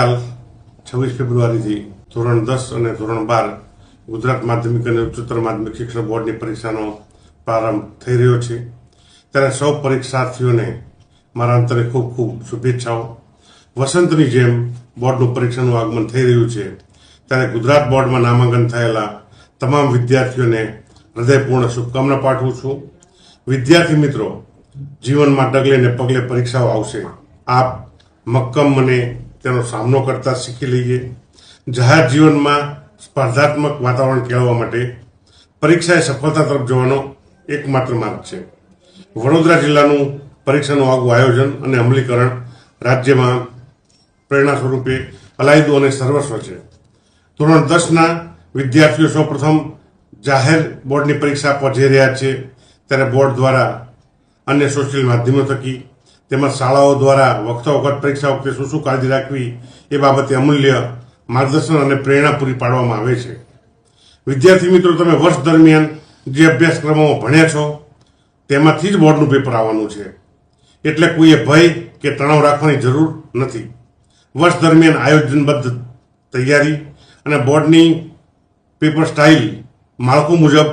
કાલ 26 ફેબ્રુઆરીથી ધોરણ 10 અને ધોરણ 12 ગુજરાત માધ્યમિક અને ઉચ્ચતર માધ્યમિક શિક્ષણ બોર્ડની પરીક્ષાનો પ્રારંભ થઈ રહ્યો છે। ત્યારે સૌ પરીક્ષાર્થીઓને મારા અંતરે ખૂબ ખૂબ શુભેચ્છાઓ। વસંતની જેમ બોર્ડનું પરીક્ષાનું આગમન થઈ રહ્યું છે, ત્યારે ગુજરાત બોર્ડમાં નામાંકન થયેલા તમામ વિદ્યાર્થીઓને હૃદયપૂર્ણ શુભકામના પાઠવું છું। વિદ્યાર્થી મિત્રો, જીવનમાં ડગલે ને પગલે પરીક્ષાઓ આવશે। આપ મક્કમ મને તેનો સામનો કરતા શીખી લઈએ। જાહેર જીવનમાં સ્પર્ધાત્મક વાતાવરણ કેળવવા માટે પરીક્ષા એ સફળતા તરફ જવાનો એકમાત્ર માર્ગ છે। વડોદરા જિલ્લાનું પરીક્ષાનું આગવું આયોજન અને અમલીકરણ રાજ્યમાં પ્રેરણા સ્વરૂપે અલાયદું અને સર્વસ્વ છે। ધોરણ 10ના વિદ્યાર્થીઓ સૌપ્રથમ જાહેર બોર્ડની પરીક્ષા આપવા જઈ રહ્યા છે, ત્યારે બોર્ડ દ્વારા અન્ય સોશિયલ માધ્યમો થકી તેમજ શાળાઓ દ્વારા વખતો વખત પરીક્ષા વખતે શું શું કાળજી રાખવી એ બાબતે અમૂલ્ય માર્ગદર્શન અને પ્રેરણા પૂરી પાડવામાં આવે છે। વિદ્યાર્થી મિત્રો, તમે વર્ષ દરમિયાન જે અભ્યાસક્રમોમાં ભણ્યા છો તેમાંથી જ બોર્ડનું પેપર આવવાનું છે, એટલે કોઈએ ભય કે તણાવ રાખવાની જરૂર નથી। વર્ષ દરમિયાન આયોજનબદ્ધ તૈયારી અને બોર્ડની પેપર સ્ટાઇલ માળખું મુજબ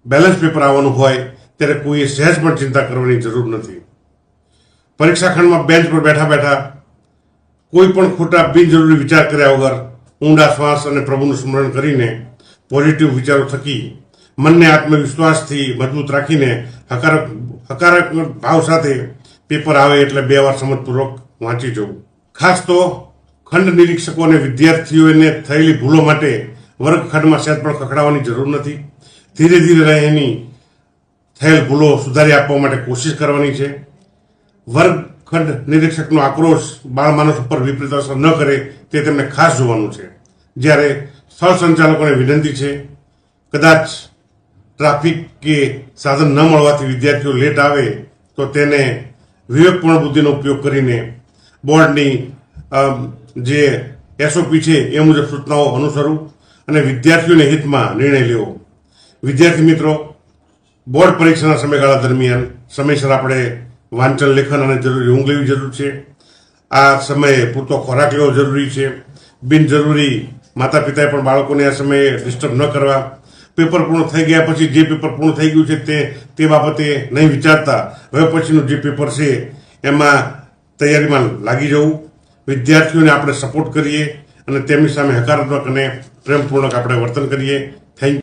બેલેન્સ પેપર આવવાનું હોય ત્યારે કોઈએ સહેજ પણ ચિંતા કરવાની જરૂર નથી। પરીક્ષા ખંડમાં બેન્ચ પર બેઠા બેઠા કોઈ પણ ખોટા બિનજરૂરી વિચાર કર્યા વગર ઊંડા શ્વાસ અને પ્રભુનું સ્મરણ કરીને પોઝિટિવ વિચારો થકી મનને આત્મવિશ્વાસથી મજબૂત રાખીને હકારાત્મક ભાવ સાથે પેપર આવે એટલે 2 વાર સમજપૂર્વક વાંચી જવું। ખાસ તો ખંડ નિરીક્ષકો અને વિદ્યાર્થીઓને થયેલી ભૂલો માટે વર્ગખંડમાં સહેજ પણ ખખડાવવાની જરૂર નથી। ધીરે ધીરે એની થયેલ ભૂલો સુધારી આપવા માટે કોશિશ કરવાની છે। વર્ગખંડ નિરીક્ષકનો આક્રોશ બાળ માનસ ઉપર વિપરીત અસર ન કરે તે તેમને ખાસ જોવાનું છે। જ્યારે સ્થળ સંચાલકોને વિનંતી છે, કદાચ ટ્રાફિક કે સાધન ન મળવાથી વિદ્યાર્થીઓ લેટ આવે તો તેને વિવેકપૂર્ણ બુદ્ધિનો ઉપયોગ કરીને બોર્ડની જે એસઓપી છે એ મુજબ સૂચનાઓ અનુસરવું અને વિદ્યાર્થીઓને હિતમાં નિર્ણય લેવો। વિદ્યાર્થી મિત્રો, બોર્ડ પરીક્ષાના સમયગાળા દરમિયાન સમયસર આપણે વાંચન, લેખન અને જરૂરી ઊંઘ લેવી જરૂર છે। આ સમયે પૂરતો ખોરાક લેવો જરૂરી છે। બિનજરૂરી માતા પિતાએ પણ બાળકોને આ સમયે ડિસ્ટર્બ ન કરવા। પેપર પૂર્ણ થઈ ગયા પછી જે પેપર પૂર્ણ થઈ ગયું છે તે બાબતે નહીં વિચારતા હવે પછીનું જે પેપર છે એમાં તૈયારીમાં લાગી જવું। વિદ્યાર્થીઓને આપણે સપોર્ટ કરીએ અને તેમની સામે હકારાત્મક અને પ્રેમપૂર્વક આપણે વર્તન કરીએ। Thank you.